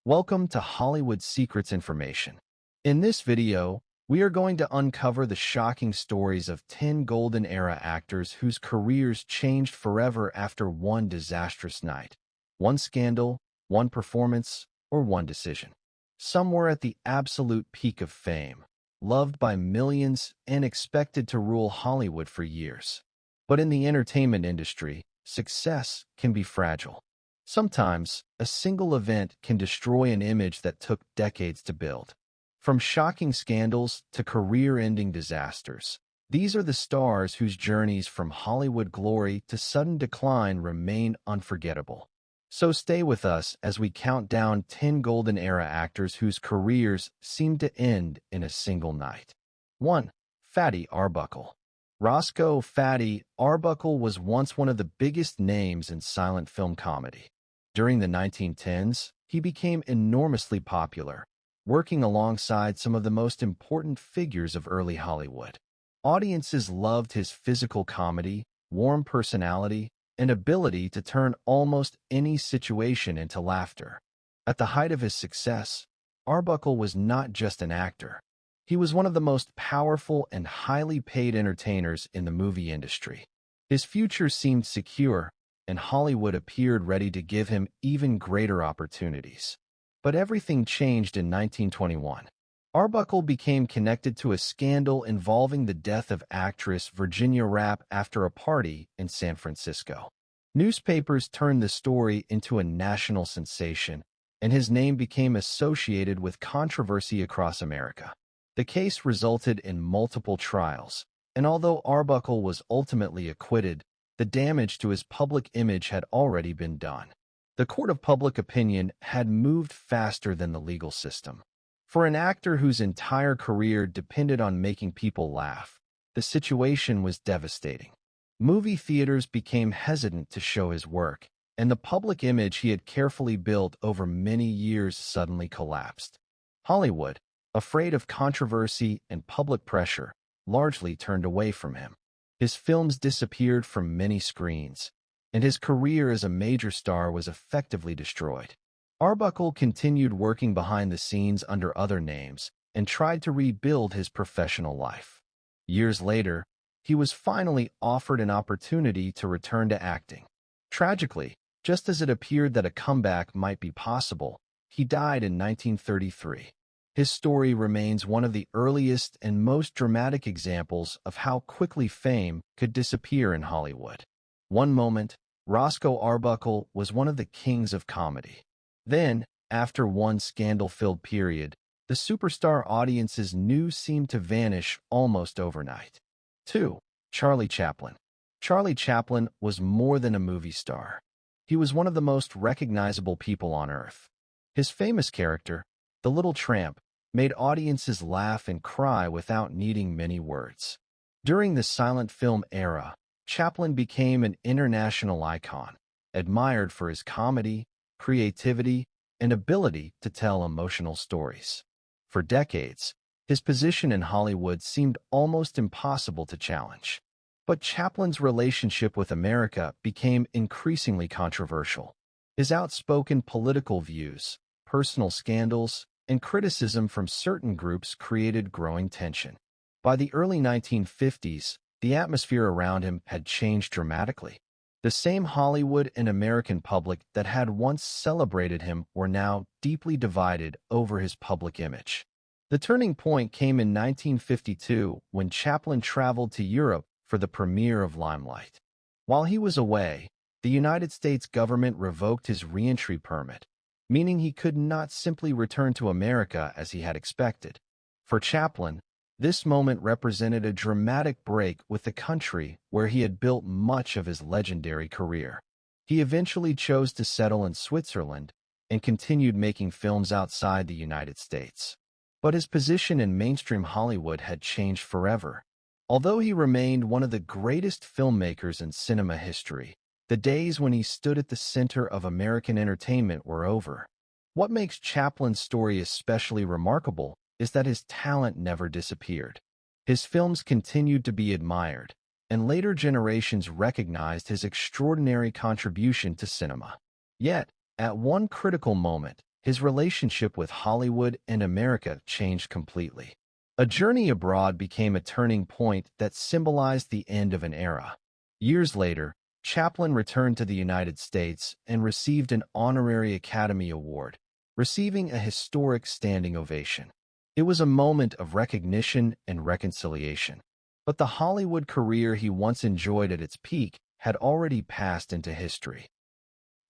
Welcome to Hollywood Secrets Information. In this video, we are going to uncover the shocking stories of 10 golden era actors whose careers changed forever after one disastrous night. One scandal, one performance, or one decision. Some were at the absolute peak of fame, loved by millions and expected to rule Hollywood for years. But in the entertainment industry, success can be fragile. Sometimes, a single event can destroy an image that took decades to build. From shocking scandals to career-ending disasters, these are the stars whose journeys from Hollywood glory to sudden decline remain unforgettable. So stay with us as we count down 10 golden era actors whose careers seemed to end in a single night. 1. Fatty Arbuckle. Roscoe "Fatty" Arbuckle was once one of the biggest names in silent film comedy. During the 1910s, he became enormously popular, working alongside some of the most important figures of early Hollywood. Audiences loved his physical comedy, warm personality, and ability to turn almost any situation into laughter. At the height of his success, Arbuckle was not just an actor. He was one of the most powerful and highly paid entertainers in the movie industry. His future seemed secure, and Hollywood appeared ready to give him even greater opportunities. But everything changed in 1921. Arbuckle became connected to a scandal involving the death of actress Virginia Rappe after a party in San Francisco. Newspapers turned the story into a national sensation, and his name became associated with controversy across America. The case resulted in multiple trials, and although Arbuckle was ultimately acquitted, the damage to his public image had already been done. The court of public opinion had moved faster than the legal system. For an actor whose entire career depended on making people laugh, the situation was devastating. Movie theaters became hesitant to show his work, and the public image he had carefully built over many years suddenly collapsed. Hollywood, afraid of controversy and public pressure, largely turned away from him. His films disappeared from many screens, and his career as a major star was effectively destroyed. Arbuckle continued working behind the scenes under other names and tried to rebuild his professional life. Years later, he was finally offered an opportunity to return to acting. Tragically, just as it appeared that a comeback might be possible, he died in 1933. His story remains one of the earliest and most dramatic examples of how quickly fame could disappear in Hollywood. One moment, Roscoe Arbuckle was one of the kings of comedy. Then, after one scandal-filled period, the superstar audiences knew seemed to vanish almost overnight. 2. Charlie Chaplin. Charlie Chaplin was more than a movie star. He was one of the most recognizable people on Earth. His famous character, the Little Tramp, made audiences laugh and cry without needing many words. During the silent film era, Chaplin became an international icon, admired for his comedy, creativity, and ability to tell emotional stories. For decades, his position in Hollywood seemed almost impossible to challenge. But Chaplin's relationship with America became increasingly controversial. His outspoken political views, personal scandals, and criticism from certain groups created growing tension. By the early 1950s, the atmosphere around him had changed dramatically. The same Hollywood and American public that had once celebrated him were now deeply divided over his public image. The turning point came in 1952 when Chaplin traveled to Europe for the premiere of Limelight. While he was away, the United States government revoked his re-entry permit, meaning he could not simply return to America as he had expected. For Chaplin, this moment represented a dramatic break with the country where he had built much of his legendary career. He eventually chose to settle in Switzerland and continued making films outside the United States. But his position in mainstream Hollywood had changed forever. Although he remained one of the greatest filmmakers in cinema history, the days when he stood at the center of American entertainment were over. What makes Chaplin's story especially remarkable is that his talent never disappeared. His films continued to be admired, and later generations recognized his extraordinary contribution to cinema. Yet, at one critical moment, his relationship with Hollywood and America changed completely. A journey abroad became a turning point that symbolized the end of an era. Years later, Chaplin returned to the United States and received an honorary Academy Award, receiving a historic standing ovation. It was a moment of recognition and reconciliation. But the Hollywood career he once enjoyed at its peak had already passed into history.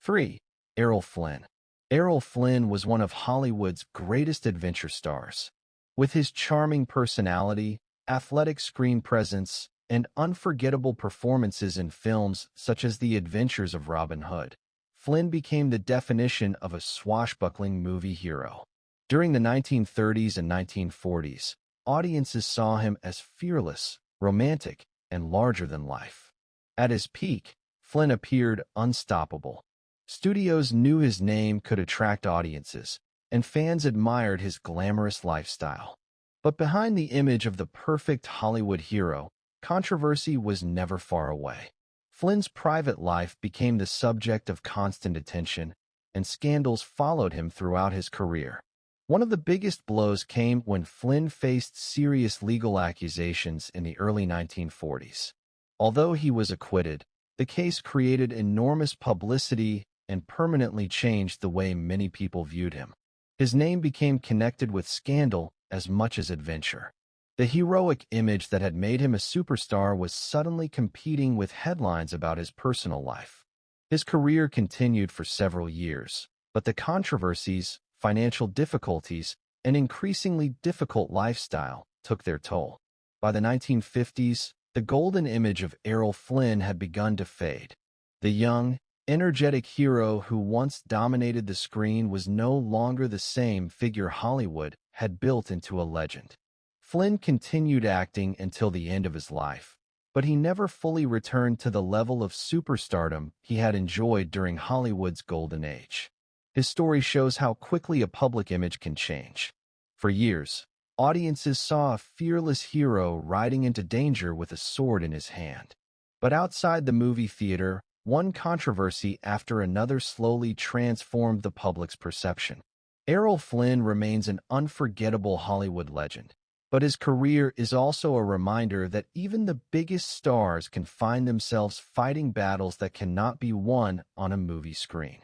3. Errol Flynn. Errol Flynn was one of Hollywood's greatest adventure stars. With his charming personality, athletic screen presence, and unforgettable performances in films such as The Adventures of Robin Hood, Flynn became the definition of a swashbuckling movie hero. During the 1930s and 1940s, audiences saw him as fearless, romantic, and larger than life. At his peak, Flynn appeared unstoppable. Studios knew his name could attract audiences, and fans admired his glamorous lifestyle. But behind the image of the perfect Hollywood hero, controversy was never far away. Flynn's private life became the subject of constant attention, and scandals followed him throughout his career. One of the biggest blows came when Flynn faced serious legal accusations in the early 1940s. Although he was acquitted, the case created enormous publicity and permanently changed the way many people viewed him. His name became connected with scandal as much as adventure. The heroic image that had made him a superstar was suddenly competing with headlines about his personal life. His career continued for several years, but the controversies, financial difficulties, and increasingly difficult lifestyle took their toll. By the 1950s, the golden image of Errol Flynn had begun to fade. The young, energetic hero who once dominated the screen was no longer the same figure Hollywood had built into a legend. Flynn continued acting until the end of his life, but he never fully returned to the level of superstardom he had enjoyed during Hollywood's golden age. His story shows how quickly a public image can change. For years, audiences saw a fearless hero riding into danger with a sword in his hand. But outside the movie theater, one controversy after another slowly transformed the public's perception. Errol Flynn remains an unforgettable Hollywood legend, but his career is also a reminder that even the biggest stars can find themselves fighting battles that cannot be won on a movie screen.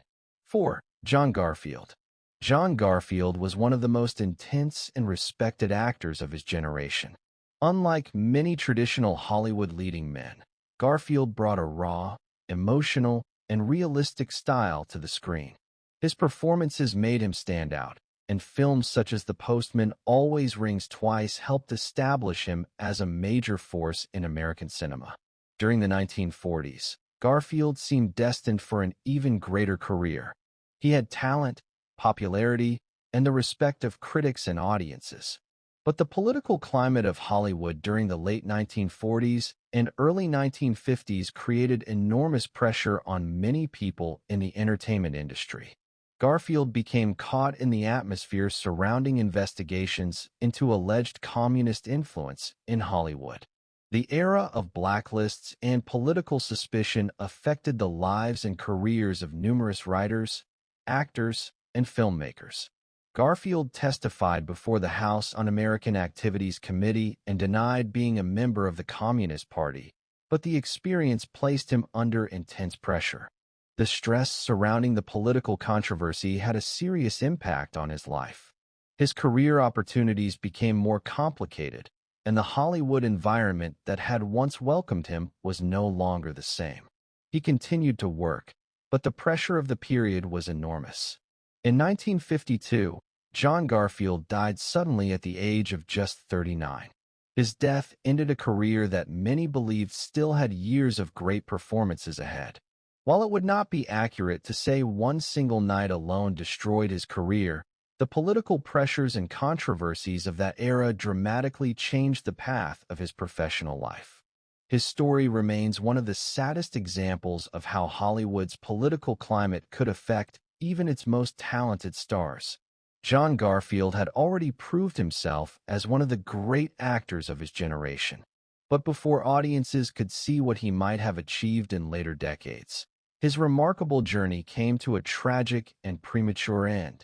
4. John Garfield. John Garfield was one of the most intense and respected actors of his generation. Unlike many traditional Hollywood leading men, Garfield brought a raw, emotional, and realistic style to the screen. His performances made him stand out, and films such as The Postman Always Rings Twice helped establish him as a major force in American cinema. During the 1940s, Garfield seemed destined for an even greater career. He had talent, popularity, and the respect of critics and audiences. But the political climate of Hollywood during the late 1940s and early 1950s created enormous pressure on many people in the entertainment industry. Garfield became caught in the atmosphere surrounding investigations into alleged communist influence in Hollywood. The era of blacklists and political suspicion affected the lives and careers of numerous writers, actors, and filmmakers. Garfield testified before the House Un-American Activities Committee and denied being a member of the Communist Party, but the experience placed him under intense pressure. The stress surrounding the political controversy had a serious impact on his life. His career opportunities became more complicated, and the Hollywood environment that had once welcomed him was no longer the same. He continued to work, but the pressure of the period was enormous. In 1952, John Garfield died suddenly at the age of just 39. His death ended a career that many believed still had years of great performances ahead. While it would not be accurate to say one single night alone destroyed his career, the political pressures and controversies of that era dramatically changed the path of his professional life. His story remains one of the saddest examples of how Hollywood's political climate could affect even its most talented stars. John Garfield had already proved himself as one of the great actors of his generation. But before audiences could see what he might have achieved in later decades, his remarkable journey came to a tragic and premature end.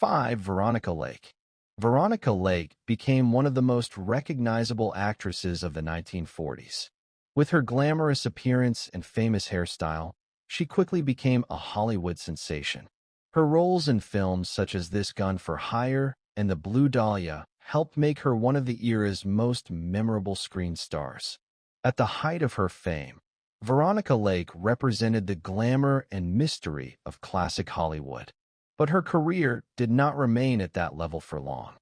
5. Veronica Lake. Veronica Lake became one of the most recognizable actresses of the 1940s. With her glamorous appearance and famous hairstyle, she quickly became a Hollywood sensation. Her roles in films such as This Gun for Hire and The Blue Dahlia helped make her one of the era's most memorable screen stars. At the height of her fame, Veronica Lake represented the glamour and mystery of classic Hollywood. But her career did not remain at that level for long.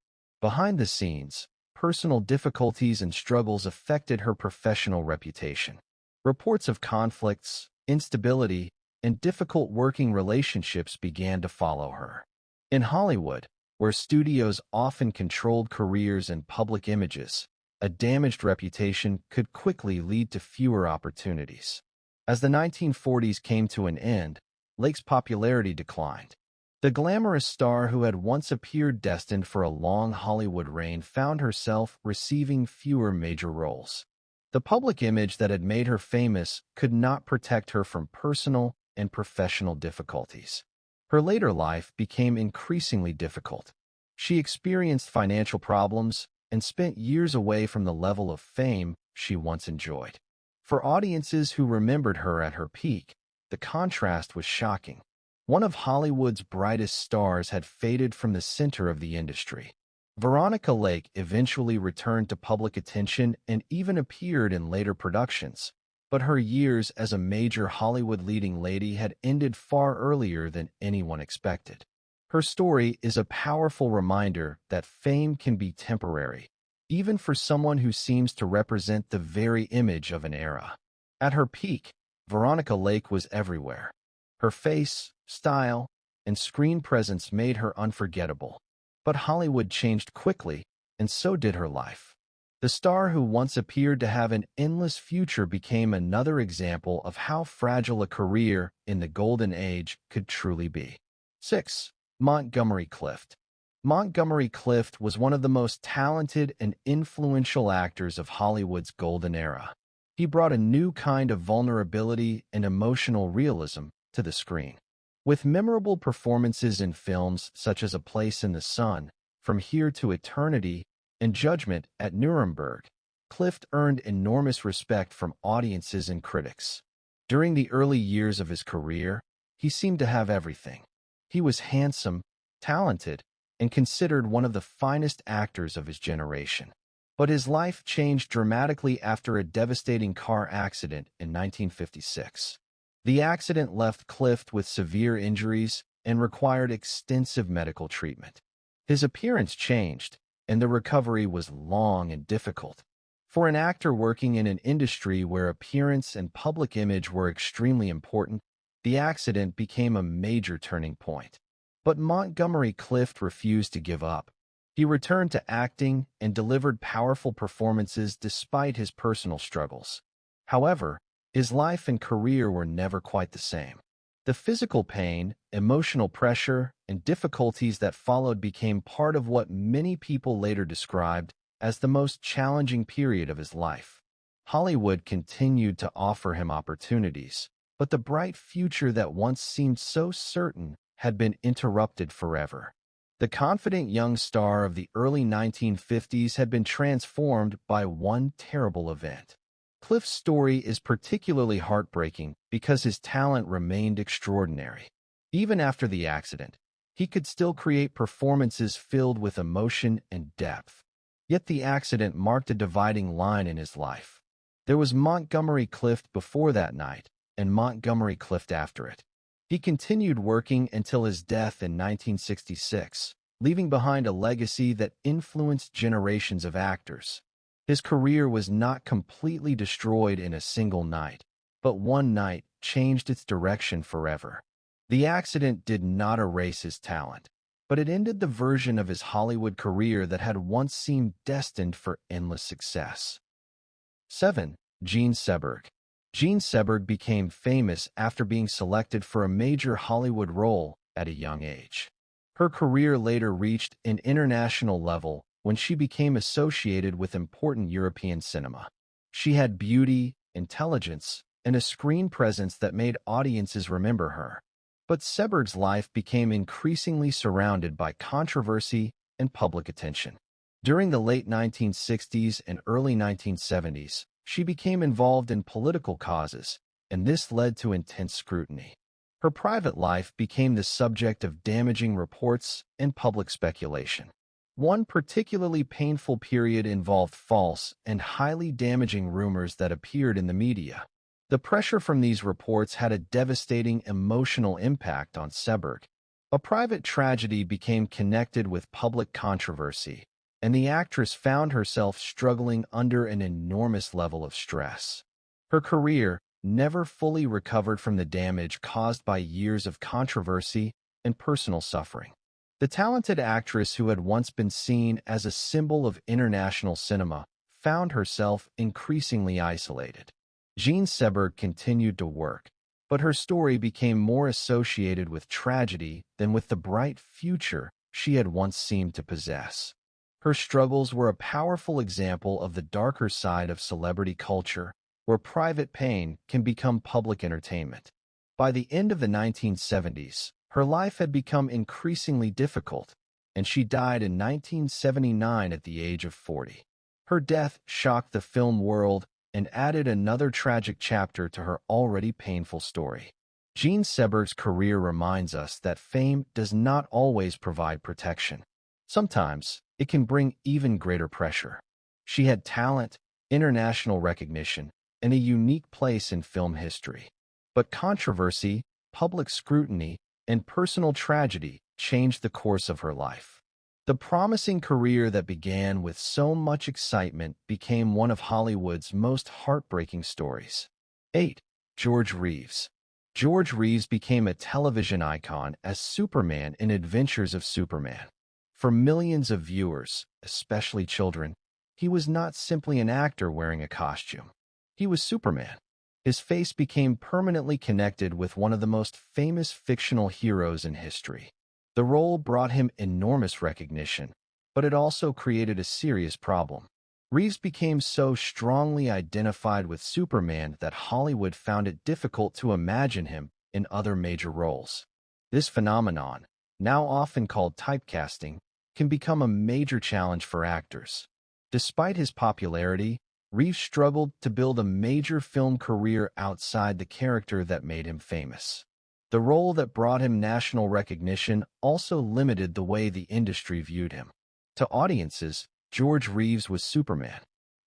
Behind the scenes, personal difficulties and struggles affected her professional reputation. Reports of conflicts, instability, and difficult working relationships began to follow her. In Hollywood, where studios often controlled careers and public images, a damaged reputation could quickly lead to fewer opportunities. As the 1940s came to an end, Lake's popularity declined. The glamorous star who had once appeared destined for a long Hollywood reign found herself receiving fewer major roles. The public image that had made her famous could not protect her from personal and professional difficulties. Her later life became increasingly difficult. She experienced financial problems and spent years away from the level of fame she once enjoyed. For audiences who remembered her at her peak, the contrast was shocking. One of Hollywood's brightest stars had faded from the center of the industry. Veronica Lake eventually returned to public attention and even appeared in later productions, but her years as a major Hollywood leading lady had ended far earlier than anyone expected. Her story is a powerful reminder that fame can be temporary, even for someone who seems to represent the very image of an era. At her peak, Veronica Lake was everywhere. Her face, style, and screen presence made her unforgettable. But Hollywood changed quickly, and so did her life. The star who once appeared to have an endless future became another example of how fragile a career in the golden age could truly be. 6. Montgomery Clift. Montgomery Clift was one of the most talented and influential actors of Hollywood's golden era. He brought a new kind of vulnerability and emotional realism to the screen. With memorable performances in films such as A Place in the Sun, From Here to Eternity, and Judgment at Nuremberg, Clift earned enormous respect from audiences and critics. During the early years of his career, he seemed to have everything. He was handsome, talented, and considered one of the finest actors of his generation. But his life changed dramatically after a devastating car accident in 1956. The accident left Clift with severe injuries and required extensive medical treatment. His appearance changed, and the recovery was long and difficult. For an actor working in an industry where appearance and public image were extremely important, the accident became a major turning point. But Montgomery Clift refused to give up. He returned to acting and delivered powerful performances despite his personal struggles. However, his life and career were never quite the same. The physical pain, emotional pressure, and difficulties that followed became part of what many people later described as the most challenging period of his life. Hollywood continued to offer him opportunities, but the bright future that once seemed so certain had been interrupted forever. The confident young star of the early 1950s had been transformed by one terrible event. Clift's story is particularly heartbreaking because his talent remained extraordinary. Even after the accident, he could still create performances filled with emotion and depth. Yet the accident marked a dividing line in his life. There was Montgomery Clift before that night, and Montgomery Clift after it. He continued working until his death in 1966, leaving behind a legacy that influenced generations of actors. His career was not completely destroyed in a single night, but one night changed its direction forever. The accident did not erase his talent, but it ended the version of his Hollywood career that had once seemed destined for endless success. 7. Jean Seberg. Jean Seberg became famous after being selected for a major Hollywood role at a young age. Her career later reached an international level when she became associated with important European cinema. She had beauty, intelligence, and a screen presence that made audiences remember her. But Seberg's life became increasingly surrounded by controversy and public attention. During the late 1960s and early 1970s, she became involved in political causes, and this led to intense scrutiny. Her private life became the subject of damaging reports and public speculation. One particularly painful period involved false and highly damaging rumors that appeared in the media. The pressure from these reports had a devastating emotional impact on Seberg. A private tragedy became connected with public controversy, and the actress found herself struggling under an enormous level of stress. Her career never fully recovered from the damage caused by years of controversy and personal suffering. The talented actress who had once been seen as a symbol of international cinema found herself increasingly isolated. Jean Seberg continued to work, but her story became more associated with tragedy than with the bright future she had once seemed to possess. Her struggles were a powerful example of the darker side of celebrity culture, where private pain can become public entertainment. By the end of the 1970s, her life had become increasingly difficult, and she died in 1979 at the age of 40. Her death shocked the film world and added another tragic chapter to her already painful story. Jean Seberg's career reminds us that fame does not always provide protection. Sometimes, it can bring even greater pressure. She had talent, international recognition, and a unique place in film history. But controversy, public scrutiny, and personal tragedy changed the course of her life. The promising career that began with so much excitement became one of Hollywood's most heartbreaking stories. 8. George Reeves. George Reeves became a television icon as Superman in Adventures of Superman. For millions of viewers, especially children, he was not simply an actor wearing a costume. He was Superman. His face became permanently connected with one of the most famous fictional heroes in history. The role brought him enormous recognition, but it also created a serious problem. Reeves became so strongly identified with Superman that Hollywood found it difficult to imagine him in other major roles. This phenomenon, now often called typecasting, can become a major challenge for actors. Despite his popularity, Reeves struggled to build a major film career outside the character that made him famous. The role that brought him national recognition also limited the way the industry viewed him. To audiences, George Reeves was Superman.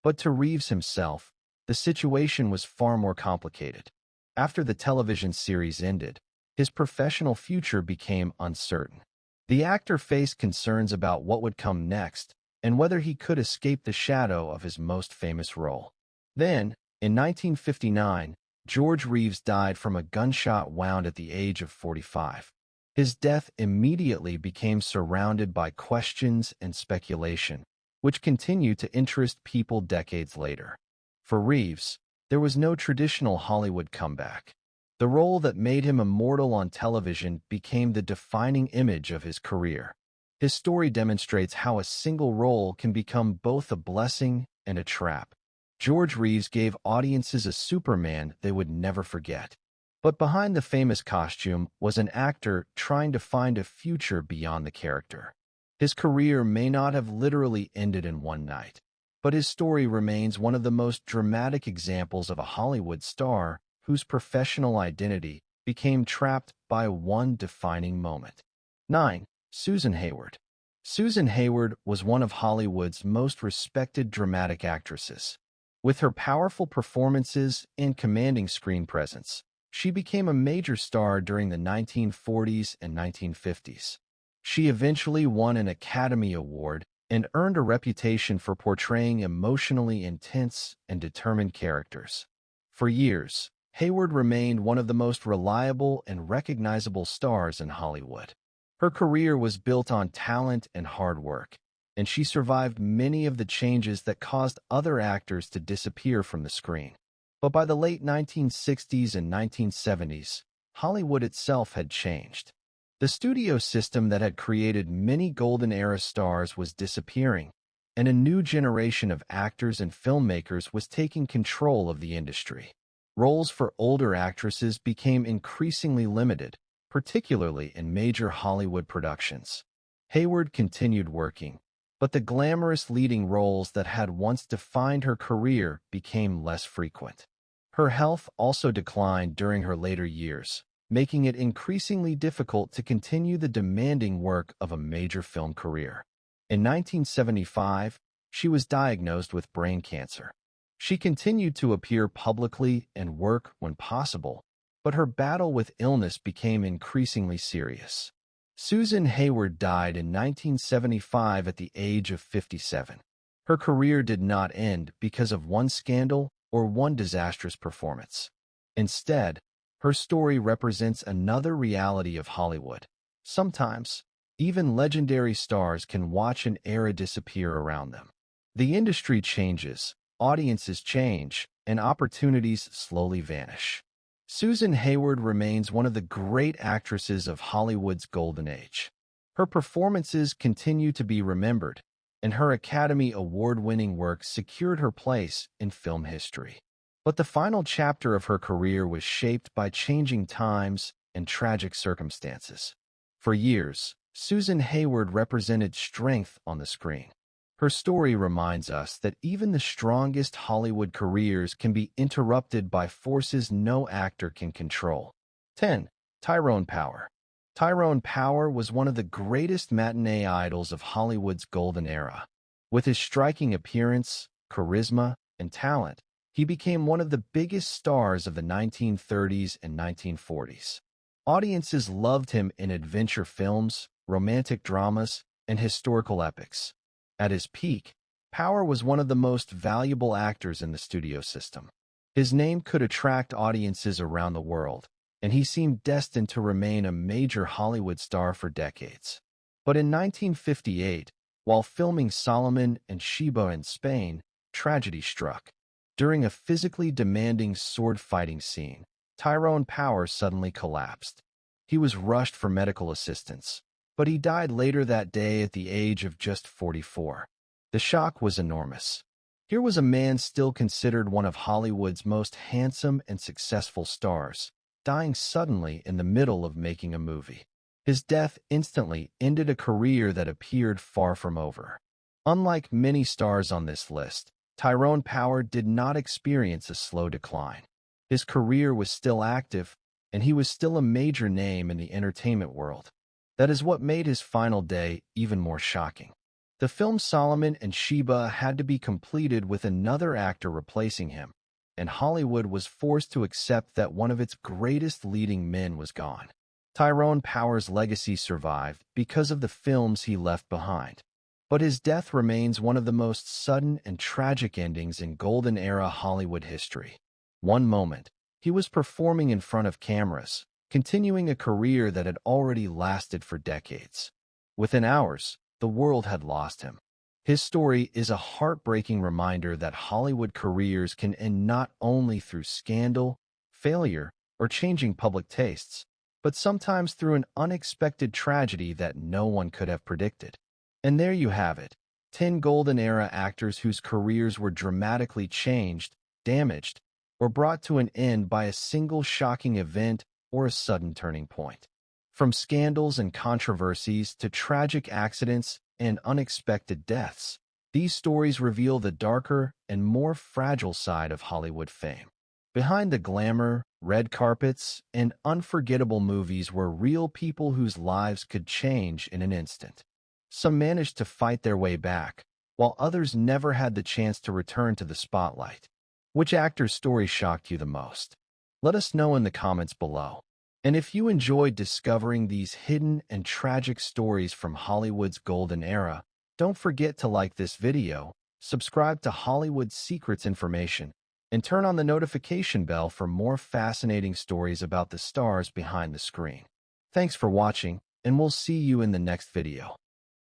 But to Reeves himself, the situation was far more complicated. After the television series ended, his professional future became uncertain. The actor faced concerns about what would come next and whether he could escape the shadow of his most famous role. Then, in 1959, George Reeves died from a gunshot wound at the age of 45. His death immediately became surrounded by questions and speculation, which continued to interest people decades later. For Reeves, there was no traditional Hollywood comeback. The role that made him immortal on television became the defining image of his career. His story demonstrates how a single role can become both a blessing and a trap. George Reeves gave audiences a Superman they would never forget. But behind the famous costume was an actor trying to find a future beyond the character. His career may not have literally ended in one night, but his story remains one of the most dramatic examples of a Hollywood star whose professional identity became trapped by one defining moment. 9. Susan Hayward. Susan Hayward was one of Hollywood's most respected dramatic actresses. With her powerful performances and commanding screen presence, she became a major star during the 1940s and 1950s. She eventually won an Academy Award and earned a reputation for portraying emotionally intense and determined characters. For years, Hayward remained one of the most reliable and recognizable stars in Hollywood. Her career was built on talent and hard work, and she survived many of the changes that caused other actors to disappear from the screen. But by the late 1960s and 1970s, Hollywood itself had changed. The studio system that had created many golden era stars was disappearing, and a new generation of actors and filmmakers was taking control of the industry. Roles for older actresses became increasingly limited, particularly in major Hollywood productions. Hayward continued working, but the glamorous leading roles that had once defined her career became less frequent. Her health also declined during her later years, making it increasingly difficult to continue the demanding work of a major film career. In 1975, she was diagnosed with brain cancer. She continued to appear publicly and work when possible, but her battle with illness became increasingly serious. Susan Hayward died in 1975 at the age of 57. Her career did not end because of one scandal or one disastrous performance. Instead, her story represents another reality of Hollywood. Sometimes, even legendary stars can watch an era disappear around them. The industry changes, audiences change, and opportunities slowly vanish. Susan Hayward remains one of the great actresses of Hollywood's golden age. Her performances continue to be remembered, and her Academy Award-winning work secured her place in film history. But the final chapter of her career was shaped by changing times and tragic circumstances. For years, Susan Hayward represented strength on the screen. Her story reminds us that even the strongest Hollywood careers can be interrupted by forces no actor can control. 10. Tyrone Power. Tyrone Power was one of the greatest matinee idols of Hollywood's golden era. With his striking appearance, charisma, and talent, he became one of the biggest stars of the 1930s and 1940s. Audiences loved him in adventure films, romantic dramas, and historical epics. At his peak, Power was one of the most valuable actors in the studio system. His name could attract audiences around the world, and he seemed destined to remain a major Hollywood star for decades. But in 1958, while filming Solomon and Sheba in Spain, tragedy struck. During a physically demanding sword-fighting scene, Tyrone Power suddenly collapsed. He was rushed for medical assistance, but he died later that day at the age of just 44. The shock was enormous. Here was a man still considered one of Hollywood's most handsome and successful stars, dying suddenly in the middle of making a movie. His death instantly ended a career that appeared far from over. Unlike many stars on this list, Tyrone Power did not experience a slow decline. His career was still active, and he was still a major name in the entertainment world. That is what made his final day even more shocking. The film Solomon and Sheba had to be completed with another actor replacing him, and Hollywood was forced to accept that one of its greatest leading men was gone. Tyrone Power's legacy survived because of the films he left behind. But his death remains one of the most sudden and tragic endings in golden-era Hollywood history. One moment, he was performing in front of cameras, continuing a career that had already lasted for decades. Within hours, the world had lost him. His story is a heartbreaking reminder that Hollywood careers can end not only through scandal, failure, or changing public tastes, but sometimes through an unexpected tragedy that no one could have predicted. And there you have it, 10 golden-era actors whose careers were dramatically changed, damaged, or brought to an end by a single shocking event or a sudden turning point. From scandals and controversies to tragic accidents and unexpected deaths, these stories reveal the darker and more fragile side of Hollywood fame. Behind the glamour, red carpets, and unforgettable movies were real people whose lives could change in an instant. Some managed to fight their way back, while others never had the chance to return to the spotlight. Which actor's story shocked you the most? Let us know in the comments below. And if you enjoyed discovering these hidden and tragic stories from Hollywood's golden era, don't forget to like this video, subscribe to Hollywood Secrets Information, and turn on the notification bell for more fascinating stories about the stars behind the screen. Thanks for watching, and we'll see you in the next video.